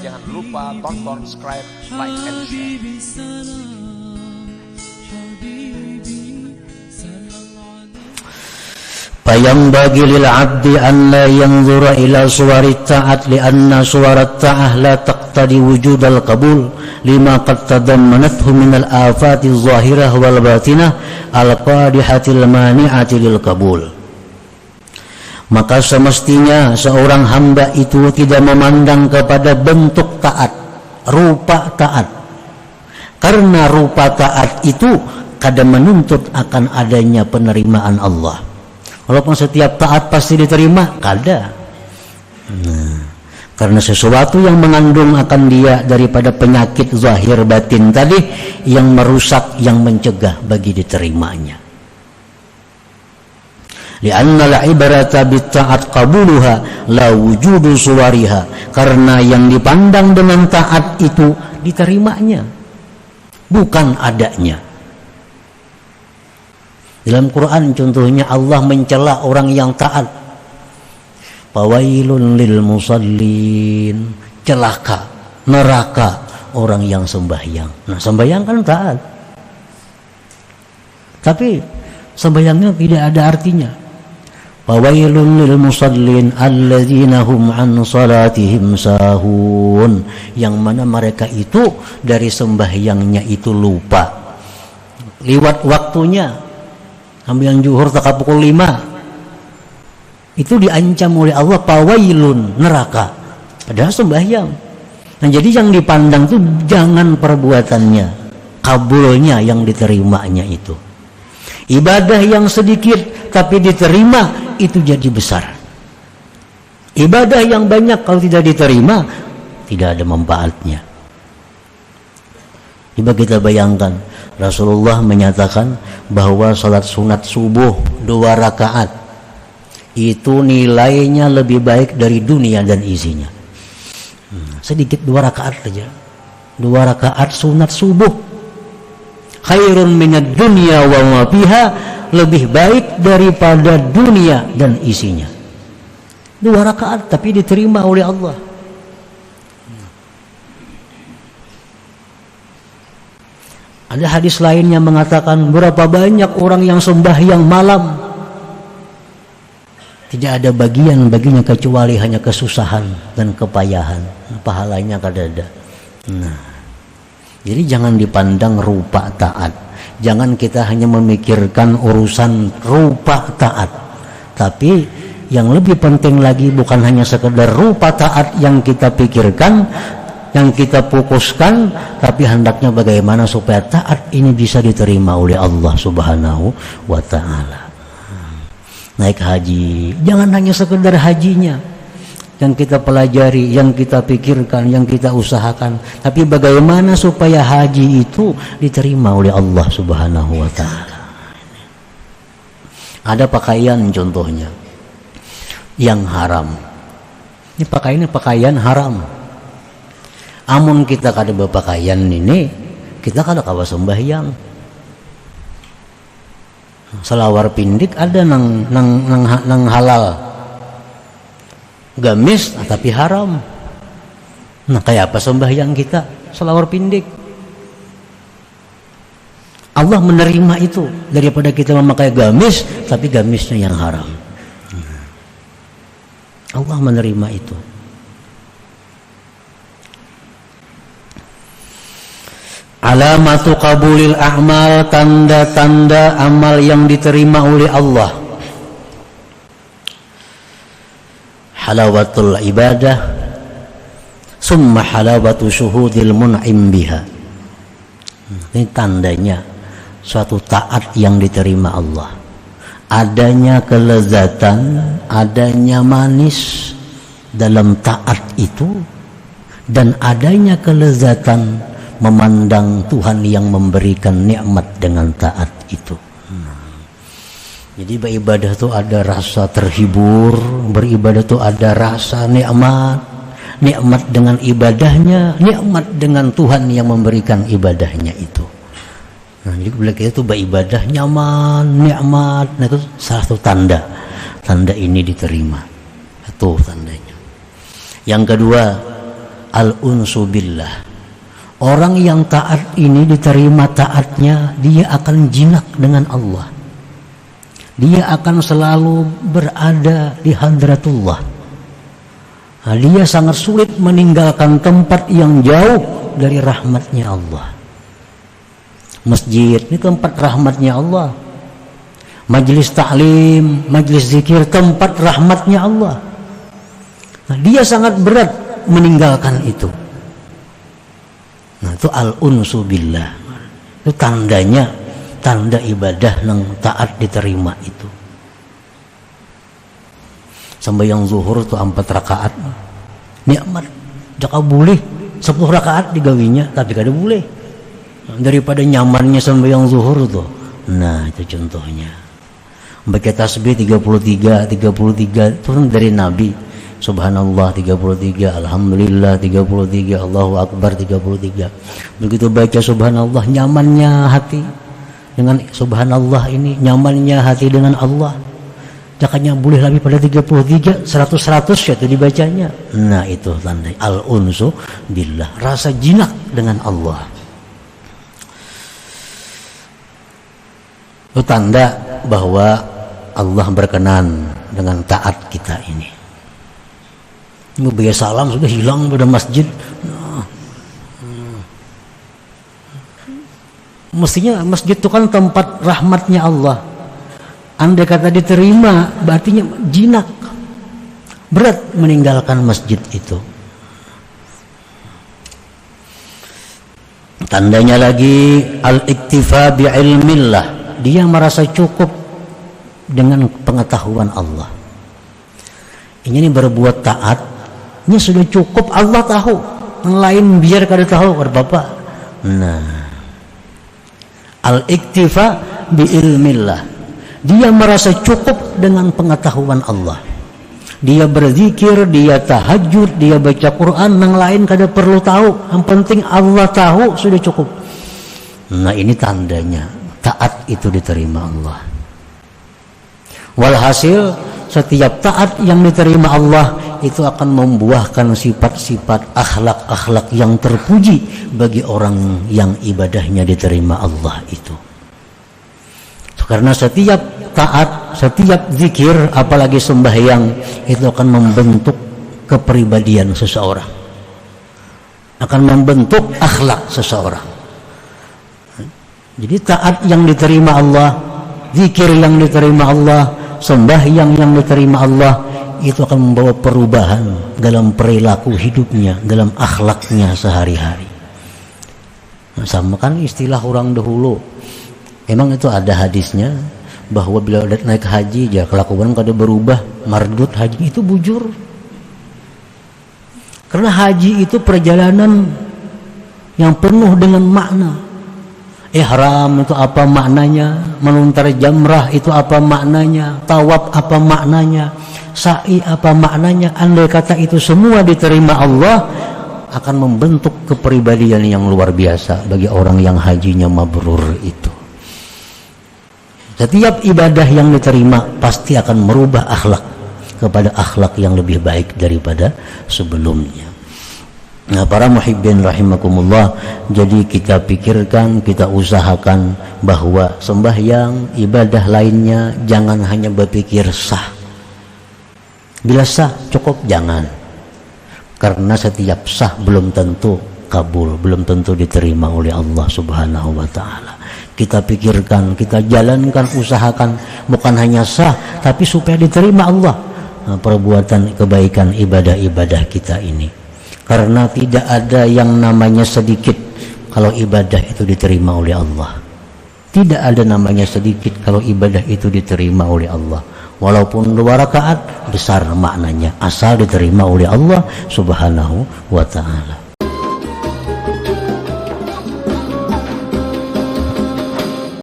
Jangan lupa tonton, subscribe, like, and share. فينبغي للعبد أن لا ينظر إلى صور الطاعة لأن صور الطاعة لا تقتضي وجود القبول لما قد تضمنته من الآفات الظاهرة والباطنة القادحة المانعة للقبول. Maka semestinya seorang hamba itu tidak memandang kepada bentuk taat, rupa taat, karena rupa taat itu kadang menuntut akan adanya penerimaan Allah. Walaupun setiap taat pasti diterima, kada. Karena sesuatu yang mengandung akan dia daripada penyakit zahir batin tadi yang merusak, yang mencegah bagi diterimanya. Li'anna al-ibarata bitta'at qabuluha la wujudu suwariha. Karena yang dipandang dengan taat itu diterimanya, bukan adanya. Dalam Quran contohnya Allah mencela orang yang taat. Fawailun lil musallin, celaka, neraka orang yang sembahyang. Nah, sembahyang kan taat, tapi sembahyangnya tidak ada artinya. Fawailun lil musallin alladzina hum an salatihim sahun, yang mana mereka itu dari sembahyangnya itu lupa, liwat waktunya. Ambil zuhur tak pukul 5 itu diancam oleh Allah pawailun, neraka, padahal sembahyang. Nah, jadi yang dipandang itu jangan perbuatannya, kabulnya yang diterimanya itu. Ibadah yang sedikit tapi diterima itu jadi besar. Ibadah yang banyak kalau tidak diterima tidak ada manfaatnya. Coba kita bayangkan, Rasulullah menyatakan bahwa salat sunat subuh 2 rakaat itu nilainya lebih baik dari dunia dan isinya. Sedikit 2 rakaat saja, 2 rakaat sunat subuh, khairun minad dunya wa ma fiha, lebih baik daripada dunia dan isinya. 2 rakaat tapi diterima oleh Allah. Ada hadis lain yang mengatakan berapa banyak orang yang sembahyang malam tidak ada bagian baginya kecuali hanya kesusahan dan kepayahan, pahalanya kada ada. Nah, jadi jangan dipandang rupa taat, jangan kita hanya memikirkan urusan rupa taat, tapi yang lebih penting lagi bukan hanya sekedar rupa taat yang kita pikirkan, yang kita fokuskan, tapi hendaknya bagaimana supaya taat ini bisa diterima oleh Allah Subhanahu wa ta'ala. Naik haji, jangan hanya sekedar hajinya yang kita pelajari, yang kita pikirkan, yang kita usahakan, tapi bagaimana supaya haji itu diterima oleh Allah Subhanahu wa ta'ala. Ada pakaian contohnya yang haram, ini pakaian haram. Amun kita kada berpakaian ini, kita kada kawa sembahyang. Selawar pindik ada nang halal, gamis tapi haram. Nah, kayak apa sembahyang kita? Selawar pindik. Allah menerima itu daripada kita memakai gamis tapi gamisnya yang haram. Allah menerima itu. Alamatu qabulil a'mal, tanda-tanda amal yang diterima oleh Allah. Halawatul ibadah, summa halawatu syuhudil mun'im biha. Ini tandanya suatu taat yang diterima Allah. Adanya kelezatan, adanya manis dalam taat itu, dan adanya kelezatan memandang Tuhan yang memberikan nikmat dengan taat itu. Jadi beribadah itu ada rasa terhibur, beribadah itu ada rasa nikmat, nikmat dengan ibadahnya, nikmat dengan Tuhan yang memberikan ibadahnya itu. Nah, jadi bila kita itu beribadah nyaman, nikmat, nah itu salah satu tanda ini diterima. Itu tandanya. Yang kedua, al-unsu billah. Orang yang taat ini diterima taatnya, dia akan jinak dengan Allah. Dia akan selalu berada di hadratullah. Nah, dia sangat sulit meninggalkan tempat yang jauh dari rahmatnya Allah. Masjid ini tempat rahmatnya Allah. Majelis ta'lim, majelis zikir, tempat rahmatnya Allah. Nah, dia sangat berat meninggalkan itu. Nah, itu al-unsu billah. Itu tandanya, tanda ibadah yang taat diterima itu. Sembahyang zuhur itu 4 rakaat. Nikmat. Jaka boleh 10 rakaat digawinya, tapi kada boleh. Daripada nyamannya sembahyang zuhur tuh. Nah, itu contohnya. Baca tasbih 33 itu dari Nabi. Subhanallah 33, Alhamdulillah 33, Allahu Akbar 33. Begitu baca subhanallah, nyamannya hati dengan subhanallah ini, nyamannya hati dengan Allah. Jakanya boleh lebih pada 33, 100 ya itu dibacanya. Nah, itu tanda al-unsu billah, rasa jinak dengan Allah. Itu tanda bahwa Allah berkenan dengan taat kita ini. Ngebaya salam sudah hilang pada masjid. Mestinya masjid itu kan tempat rahmatnya Allah. Andai kata diterima, berarti jinak. Berat meninggalkan masjid itu. Tandanya lagi al-iktifa bi'ilmillah. Dia merasa cukup dengan pengetahuan Allah. Ini berbuat taat, ini sudah cukup, Allah tahu. Yang lain biar kada tahu, kada Bapak. Nah, al-iktifa bi'ilmillah. Dia merasa cukup dengan pengetahuan Allah. Dia berzikir, dia tahajud, dia baca Quran, yang lain kada perlu tahu. Yang penting Allah tahu, sudah cukup. Nah, ini tandanya taat itu diterima Allah. Walhasil setiap taat yang diterima Allah itu akan membuahkan sifat-sifat akhlak-akhlak yang terpuji bagi orang yang ibadahnya diterima Allah itu. Karena setiap taat, setiap zikir, apalagi sembahyang, itu akan membentuk kepribadian seseorang, akan membentuk akhlak seseorang. Jadi taat yang diterima Allah, zikir yang diterima Allah, sembahyang yang diterima Allah, itu akan membawa perubahan dalam perilaku hidupnya, dalam akhlaknya sehari-hari. Nah, sama kan istilah orang dahulu. Emang itu ada hadisnya bahwa bila naik haji ya kelakuan kada berubah, mardut haji itu bujur. Karena haji itu perjalanan yang penuh dengan makna. Ihram itu apa maknanya, melontar jamrah itu apa maknanya, tawaf apa maknanya, sa'i apa maknanya. Andai kata itu semua diterima Allah, akan membentuk kepribadian yang luar biasa bagi orang yang hajinya mabrur itu. Setiap ibadah yang diterima pasti akan merubah akhlak kepada akhlak yang lebih baik daripada sebelumnya. Nah, para muhibbin rahimakumullah, jadi kita pikirkan, kita usahakan bahwa sembahyang, ibadah lainnya jangan hanya berpikir sah. Bila sah cukup, jangan. Karena setiap sah belum tentu kabul, belum tentu diterima oleh Allah Subhanahu wa ta'ala. Kita pikirkan, kita jalankan, usahakan bukan hanya sah, tapi supaya diterima Allah perbuatan kebaikan ibadah-ibadah kita ini. Karena tidak ada yang namanya sedikit kalau ibadah itu diterima oleh Allah. Tidak ada namanya sedikit kalau ibadah itu diterima oleh Allah. Walaupun 2 rakaat, besar maknanya asal diterima oleh Allah Subhanahu wa ta'ala.